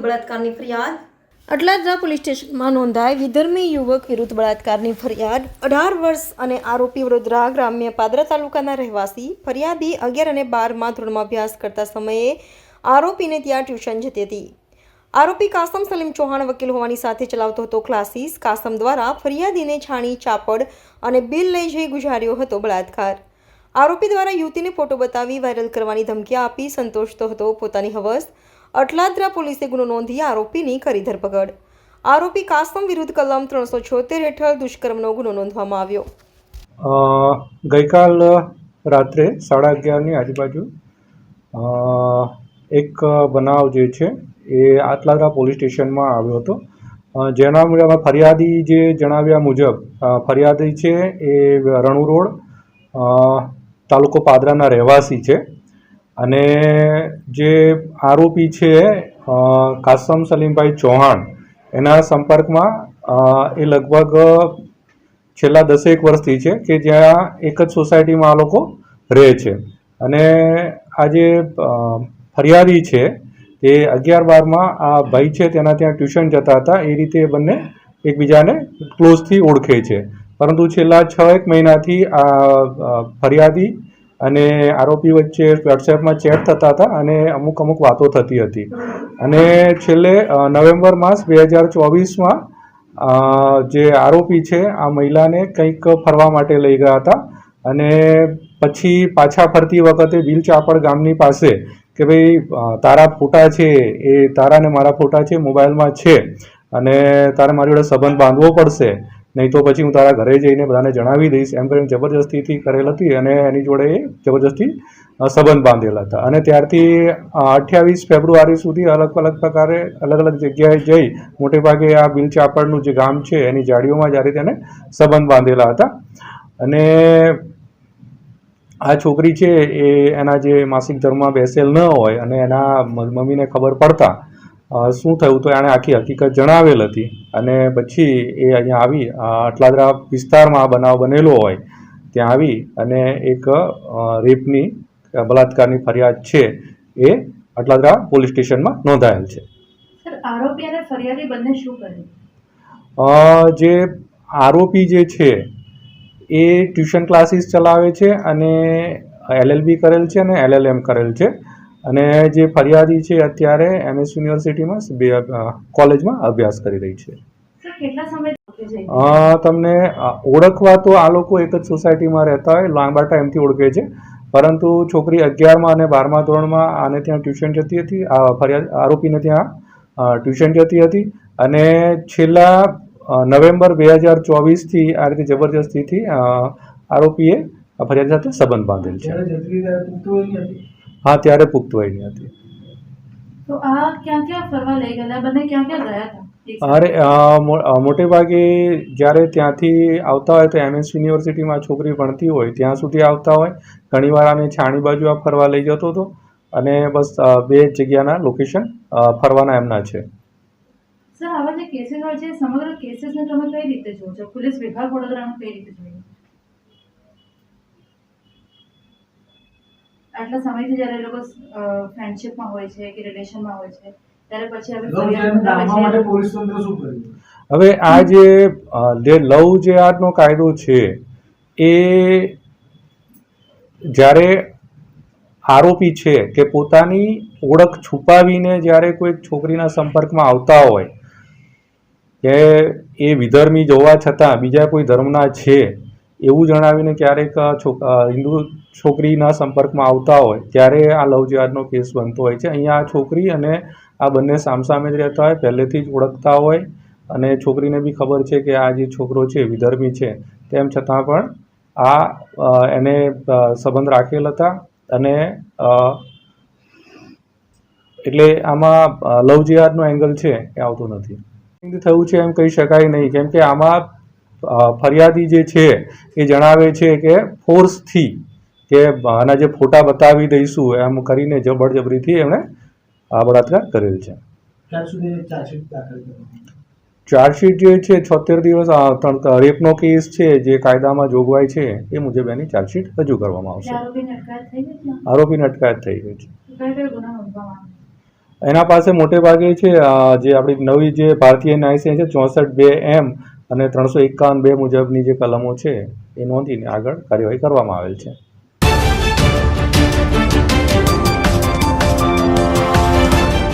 બળાત્કારની ફરિયાદ અટલાદરા પોલીસ સ્ટેશનમાં નોંધાઈ વિધર્મી યુવક વિરુદ્ધ બળાત્કારની ફરિયાદ 18 વર્ષ અને આરોપી વડોદરા ગ્રામ્ય પાદરા તાલુકાના રહેવાસી ફરિયાદી 11 અને 12મા ધોરણમાં અભ્યાસ કરતા સમયે આરોપીને ત્યાં ટ્યુશન જતી હતી। આરોપી કાસમ સલીમ ચૌહાણ વકીલ હોવાની સાથે ચલાવતો હતો ક્લાસીસ। કાસમ દ્વારા ફરિયાદીને છાણી ચાપડ અને બિલ લઈ જઈ ગુજાર્યો હતો બળાત્કાર। આરોપી દ્વારા યુવતીને ફોટો બતાવી વાયરલ કરવાની ધમકી આપી સંતોષતો હતો પોતાની હવસ। અટલાદરા પોલીસે ગુનો નોંધી આરોપીની કરી ધરપકડ। આરોપી કાસમ વિરુદ્ધ કલમ 376 હેઠળ દુષ્કર્મનો ગુનો નોંધવામાં આવ્યો। ગઈકાલ રાત્રે 11:30ની આજુબાજુ એક બનાવ જે છે એ આટલાદરા પોલીસ સ્ટેશનમાં આવ્યો હતો। જેના મુજબ ફરિયાદી જે જણાવ્યા મુજબ ફરિયાદી છે એ રણુ રોડ તાલુકો પાદરાના રહેવાસી છે અને જે આરોપી છે કાસમ સલીમભાઈ ચૌહાણ એના સંપર્કમાં એ લગભગ છેલ્લા 10 એક વર્ષથી છે કે જ્યાં એક જ સોસાયટીમાં આ લોકો રહે છે। અને આ જે ફરિયાદી છે એ 11-12માં આ ભાઈ છે તેના ત્યાં ટ્યુશન જતા હતા। એ રીતે બંને એકબીજાને ક્લોઝથી ઓળખે છે, પરંતુ છેલ્લા 6 મહિનાથી આ ફરિયાદી અને આરોપી વચ્ચે વોટ્સએપમાં ચેટ થતા હતા અને અમુક વાતો થતી હતી। અને છેલ્લે નવેમ્બર માસ 2024માં જે આરોપી છે આ મહિલાને કંઈક ફરવા માટે લઈ ગયા હતા અને પછી પાછા ફરતી વખતે બિલ ચાપડ ગામની પાસે કે ભાઈ તારા ફોટા છે એ તારા ને મારા ફોટા છે મોબાઈલમાં છે અને તારે મારી જોડે સંબંધ બાંધવો પડશે, નહીં તો પછી હું તારા ઘરે જઈને બધાને જણાવી દઈશ એમ કરીને જબરજસ્તીથી કરેલ હતી અને એની જોડે એ જબરજસ્તી સંબંધ બાંધેલા હતા। અને ત્યારથી 28 ફેબ્રુઆરી સુધી અલગ પ્રકારે અલગ જગ્યાએ જઈ મોટે ભાગે આ બિલ ચાપડનું જે ગામ છે એની જાડીઓમાં જ્યારે તેને સંબંધ બાંધેલા હતા। અને આ છોકરી છે એ એના જે માસિક ધર્મમાં બેસેલ ન હોય અને એના મમ્મીને ખબર પડતા શું થયું તો એણે આખી હકીકત જણાવેલ હતી અને પછી એ અહીંયા આવી અટલાદરા વિસ્તારમાં આ બનાવ બનેલો હોય ત્યાં આવી અને એક રેપની બળાત્કારની ફરિયાદ છે એ અટલાદરા પોલીસ સ્ટેશનમાં નોંધાયેલ છે। સર, આરોપી અને ફરિયાદી બંને શું કરે? જે આરોપી જે છે એ ટ્યુશન ક્લાસીસ ચલાવે છે અને LLB કરેલ છે અને LLM કરેલ છે અને જે ફરિયાદી છે અત્યારે MS યુનિવર્સિટીમાં કોલેજમાં અભ્યાસ કરી રહી છે। તમને ઓળખવા તો આ લોકો એક જ સોસાયટીમાં રહેતા હોય, લાંબા ટાઈમથી ઓળખે છે, પરંતુ છોકરી 11મા અને 12મા ધોરણમાં આને ત્યાં ટ્યુશન જતી હતી, આરોપીને ત્યાં ટ્યુશન જતી હતી અને છેલ્લા નવેમ્બર 2024થી આ રીતે જબરજસ્તીથી આરોપીએ ફરિયાદ સાથે સંબંધ બાંધેલ છે। હા, ત્યારે પુખ્ત વયની હતી। તો આ ક્યાં ફરવા લઈ ગયેલા? બંને ક્યાં ગયા હતા? અરે મોટે ભાગે જ્યારે ત્યાંથી આવતા હોય તો MS યુનિવર્સિટીમાં છોકરી ભણતી હોય ત્યાં સુધી આવતા હોય। ઘણીવાર આને છાણી બાજુ આ ફરવા લઈ જતો હતો અને બસ 2 જગ્યાના લોકેશન ફરવાના એમના છે। સર, આવા જે કેસીસ હોય છે સમગ્ર કેસીસને તમે કઈ રીતે જોવો છો? પોલીસ વિભાગ વડોદરાનો કઈ રીતે જોઈએ? આટલા સમયથી જ્યારે એ લોકો ફ્રેન્ડશિપમાં હોય છે કે રિલેશનમાં હોય છે ત્યારે પછી હવે આ જે લવ જેહાદનો કાયદો છે એ જ્યારે આરોપી છે કે પોતાની ઓળખ છુપાવીને જ્યારે કોઈ છોકરીના સંપર્કમાં આવતા હોય કે એ વિધર્મી જોવા છતાં બીજા કોઈ ધર્મના છે એવું જણાવીને ક્યારેક હિન્દુ છોકરીના સંપર્કમાં આવતા હોય ત્યારે આ લવ જેહાદનો કેસ બનતો હોય છે। અહીંયા આ છોકરી અને આ બંને સામસામે જ રહેતા હોય, પહેલેથી જ ઓળખતા હોય અને છોકરીને બી ખબર છે કે આ જે છોકરો છે વિધર્મી છે, તેમ છતાં પણ આ એને સંબંધ રાખેલ હતા અને એટલે આમાં લવ જેહાદનો એંગલ છે એ આવતો નથી। થયું છે એમ કહી શકાય નહીં, કેમ કે આમાં ફરિયાદી જે છે એ જણાવે છે કે ફોર્સથી કે આના જે ફોટા બતાવી દઈશું એમ કરીને જબરજબરીથી એમણે આ બળાત્કાર કરેલ છે। ચાર્જશીટ જે છે 76 દિવસ રેપનો કેસ છે જે કાયદામાં જોગવાઈ છે એ મુજબ એની ચાર્જશીટ રજૂ કરવામાં આવશે। આરોપીની અટકાયત થઈ ગઈ છે। એના પાસે મોટે ભાગે છે જે આપણી નવી જે ભારતીય ન્યાય સંહિતા 64(2)M અને 351(2) મુજબની જે કલમો છે એ નોંધીને આગળ કાર્યવાહી કરવામાં આવેલ છે.